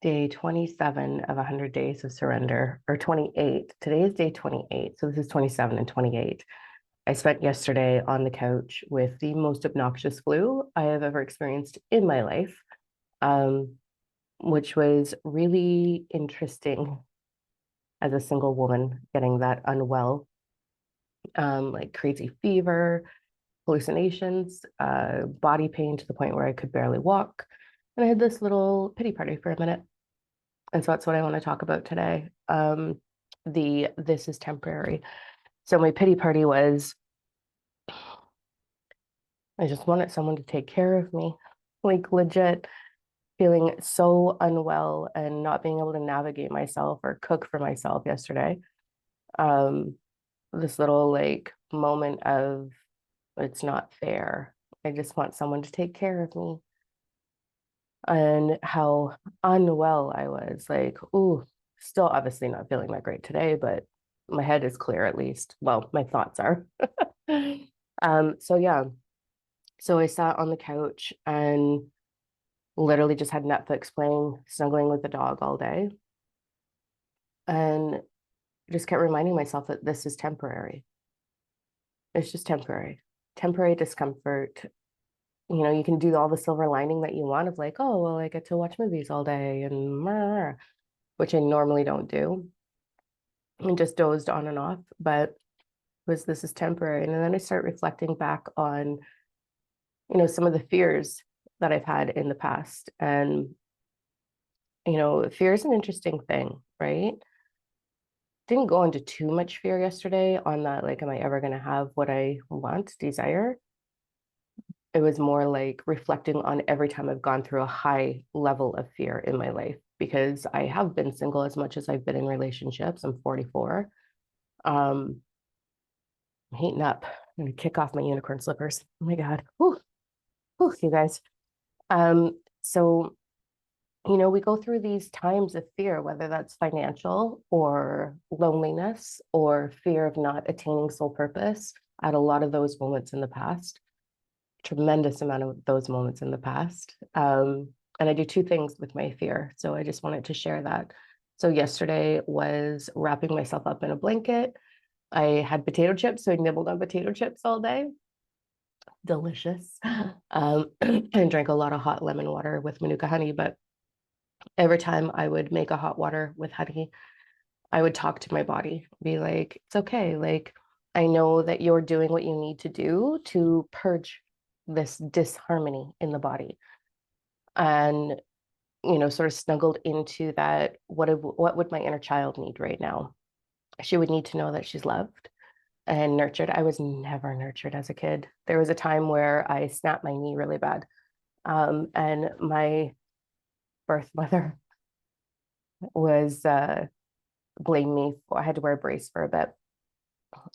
day 27 of 100 days of surrender, or 28. Today is day 28. So this is 27 and 28. I spent yesterday on the couch with the most obnoxious flu I have ever experienced in my life, um, which was really interesting as a single woman getting that unwell, like crazy fever, hallucinations, body pain to the point where I could barely walk. And I had this little pity party for a minute. And so that's what I want to talk about today. The this is temporary. So my pity party was I just wanted someone to take care of me, like legit feeling so unwell and not being able to navigate myself or cook for myself yesterday. Um, this little like moment of it's not fair. I just want someone to take care of me. And how unwell I was. Like, ooh, still obviously not feeling that great today, but my head is clear at least. Well, my thoughts are. So yeah. So I sat on the couch and literally just had Netflix playing, snuggling with the dog all day, and just kept reminding myself that this is temporary. It's just temporary. Temporary discomfort. You know, you can do all the silver lining that you want of like, oh, well, I get to watch movies all day and which I normally don't do, and just dozed on and off. But was this is temporary. And then I start reflecting back on, some of the fears that I've had in the past. And, fear is an interesting thing, right? Didn't go into too much fear yesterday on that, like, am I ever going to have what I want, desire? It was more like reflecting on every time I've gone through a high level of fear in my life because I have been single as much as I've been in relationships. I'm 44. Um, I'm heating up. I'm gonna kick off my unicorn slippers. Oh my God. Whew, whew, you guys. So, we go through these times of fear, whether that's financial or loneliness or fear of not attaining soul purpose. I had a lot of those moments in the past, tremendous amount of those moments in the past. And I do two things with my fear. So I just wanted to share that. So yesterday was wrapping myself up in a blanket. I had potato chips, so I nibbled on potato chips all day. Delicious. And drank a lot of hot lemon water with Manuka honey. But every time I would make a hot water with honey, I would talk to my body, be like, it's okay. Like, I know that you're doing what you need to do to purge this disharmony in the body. And, sort of snuggled into that. What would my inner child need right now? She would need to know that she's loved and nurtured. I was never nurtured as a kid. There was a time where I snapped my knee really bad. And my birth mother was blamed me for I had to wear a brace for a bit.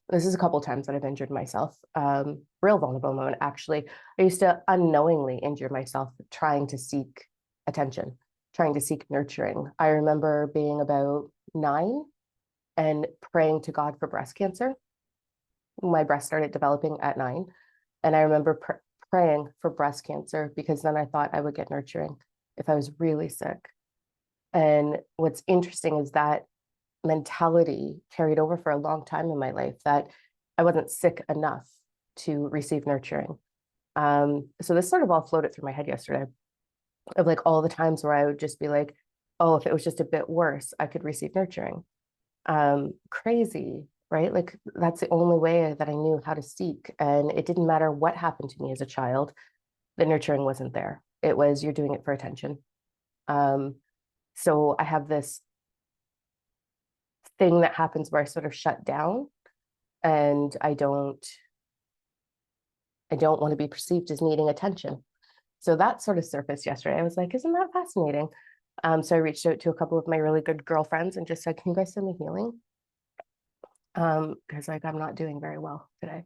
This is a couple times that I've injured myself. Real vulnerable moment, actually. I used to unknowingly injure myself trying to seek attention, trying to seek nurturing. I remember being about 9 and praying to God for breast cancer. My breast started developing at 9. And I remember praying for breast cancer because then I thought I would get nurturing if I was really sick. And what's interesting is that mentality carried over for a long time in my life that I wasn't sick enough to receive nurturing. So this sort of all floated through my head yesterday of like all the times where I would just be like, oh, if it was just a bit worse, I could receive nurturing. Crazy, right? Like that's the only way that I knew how to seek. And it didn't matter what happened to me as a child, the nurturing wasn't there. It was you're doing it for attention. Um, so I have this thing that happens where I sort of shut down and I don't want to be perceived as needing attention. So that sort of surfaced yesterday. I was like, isn't that fascinating? So I reached out to a couple of my really good girlfriends and just said, can you guys send me healing? Because like I'm not doing very well today.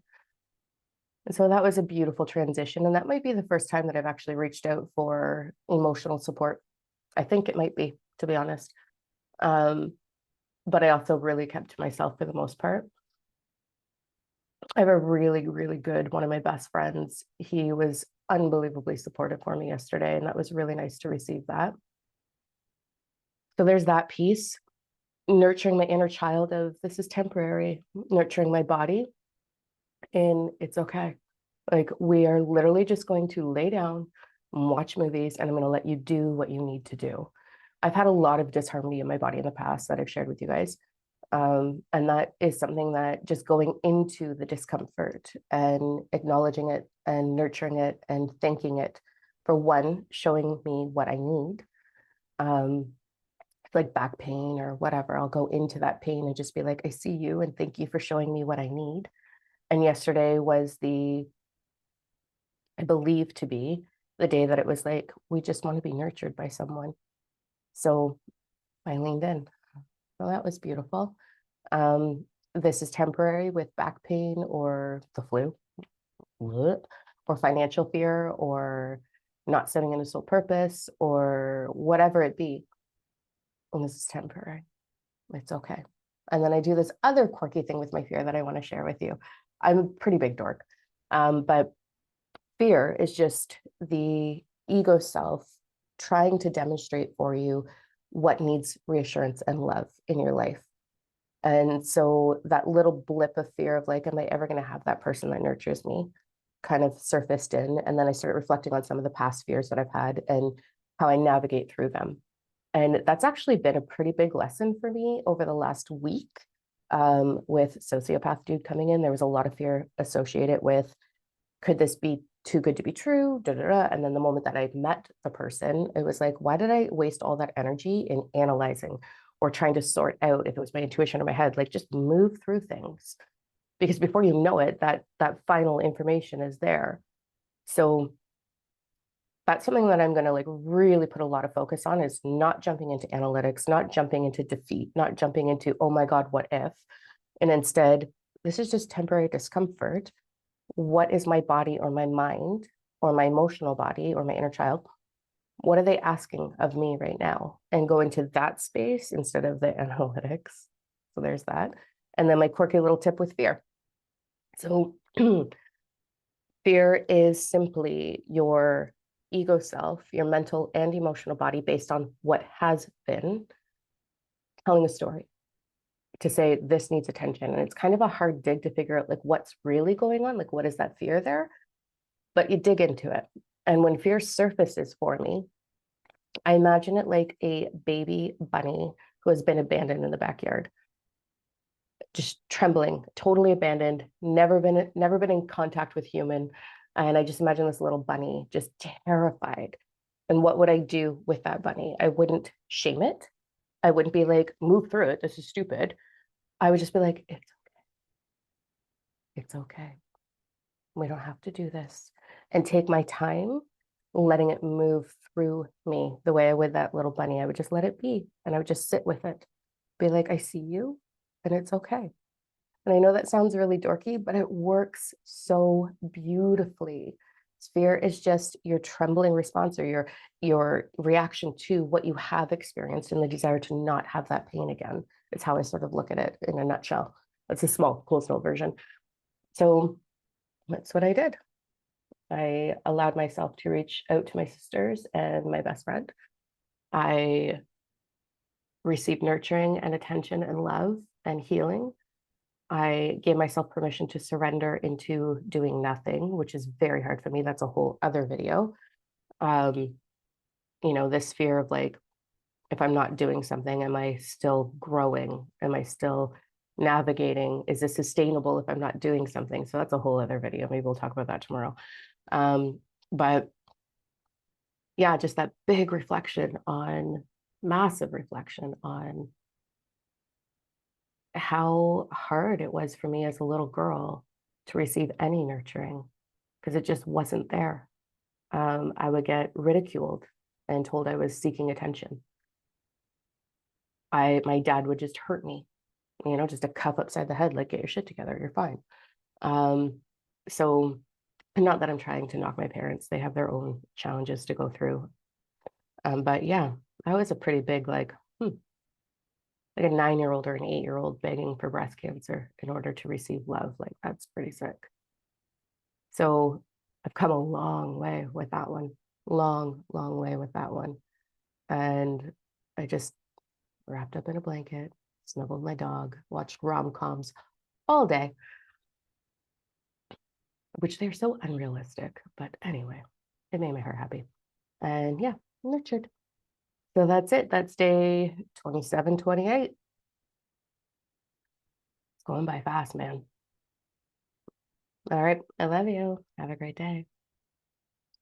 And so that was a beautiful transition. And that might be the first time that I've actually reached out for emotional support. I think it might be, to be honest. Um, but I also really kept to myself for the most part. I have a really, really good one of my best friends. He was unbelievably supportive for me yesterday, and that was really nice to receive that. So there's that piece, nurturing my inner child of this is temporary, nurturing my body, and it's okay. Like, we are literally just going to lay down and watch movies, and I'm going to let you do what you need to do. I've had a lot of disharmony in my body in the past that I've shared with you guys. And that is something that just going into the discomfort and acknowledging it and nurturing it and thanking it for, one, showing me what I need. Like back pain or whatever, I'll go into that pain and just be like, I see you and thank you for showing me what I need. And yesterday was I believe to be the day that it was like, we just want to be nurtured by someone. So I leaned in. Well, that was beautiful. Um, this is temporary with back pain or the flu, or financial fear, or not setting in a sole purpose, or whatever it be. And this is temporary. It's okay. And then I do this other quirky thing with my fear that I want to share with you. I'm a pretty big dork, but fear is just the ego self trying to demonstrate for you what needs reassurance and love in your life. And so that little blip of fear of like, am I ever going to have that person that nurtures me, kind of surfaced in. And then I started reflecting on some of the past fears that I've had and how I navigate through them. And that's actually been a pretty big lesson for me over the last week. With sociopath dude coming in, there was a lot of fear associated with, could this be too good to be true? Da, da, da. And then the moment that I met the person, it was like, why did I waste all that energy in analyzing or trying to sort out if it was my intuition or my head? Like, just move through things, because before you know it, that final information is there. So that's something that I'm going to like really put a lot of focus on, is not jumping into analytics, not jumping into defeat, not jumping into, oh my God, what if? And instead, this is just temporary discomfort. What is my body or my mind or my emotional body or my inner child? What are they asking of me right now? And go into that space instead of the analytics. So there's that. And then my quirky little tip with fear. So fear is simply your ego self, your mental and emotional body, based on what has been, telling a story to say this needs attention. And it's kind of a hard dig to figure out like what's really going on, like what is that fear there? But you dig into it. And when fear surfaces for me, I imagine it like a baby bunny who has been abandoned in the backyard, just trembling, totally abandoned, never been in contact with human. And I just imagine this little bunny just terrified. And what would I do with that bunny? I wouldn't shame it. I wouldn't be like, move through it. This is stupid. I would just be like, it's okay. We don't have to do this. And take my time letting it move through me the way I would that little bunny. I would just let it be and I would just sit with it, be like, I see you and it's okay. And I know that sounds really dorky, but it works so beautifully. Fear is just your trembling response or your reaction to what you have experienced and the desire to not have that pain again. It's how I sort of look at it in a nutshell. That's a small, close note version. So that's what I did. I allowed myself to reach out to my sisters and my best friend. I received nurturing and attention and love and healing. I gave myself permission to surrender into doing nothing, which is very hard for me. That's a whole other video. Um, this fear of like, if I'm not doing something, am I still growing? Am I still navigating? Is this sustainable if I'm not doing something? So that's a whole other video. Maybe we'll talk about that tomorrow. But yeah, just that big reflection on, massive reflection on how hard it was for me as a little girl to receive any nurturing because it just wasn't there. I would get ridiculed and told I was seeking attention. My dad would just hurt me, just a cuff upside the head, like, get your shit together, you're fine. So not that I'm trying to knock my parents, they have their own challenges to go through. But yeah, that was a pretty big, like a 9-year-old or an 8-year-old begging for breast cancer in order to receive love. Like, that's pretty sick. So I've come a long way with that one. Long, long way with that one. And I just wrapped up in a blanket, snuggled my dog, watched rom-coms all day, which they're so unrealistic. But anyway, it made her happy. And yeah, nurtured. So that's it. That's day 27, 28. It's going by fast, man. All right. I love you. Have a great day.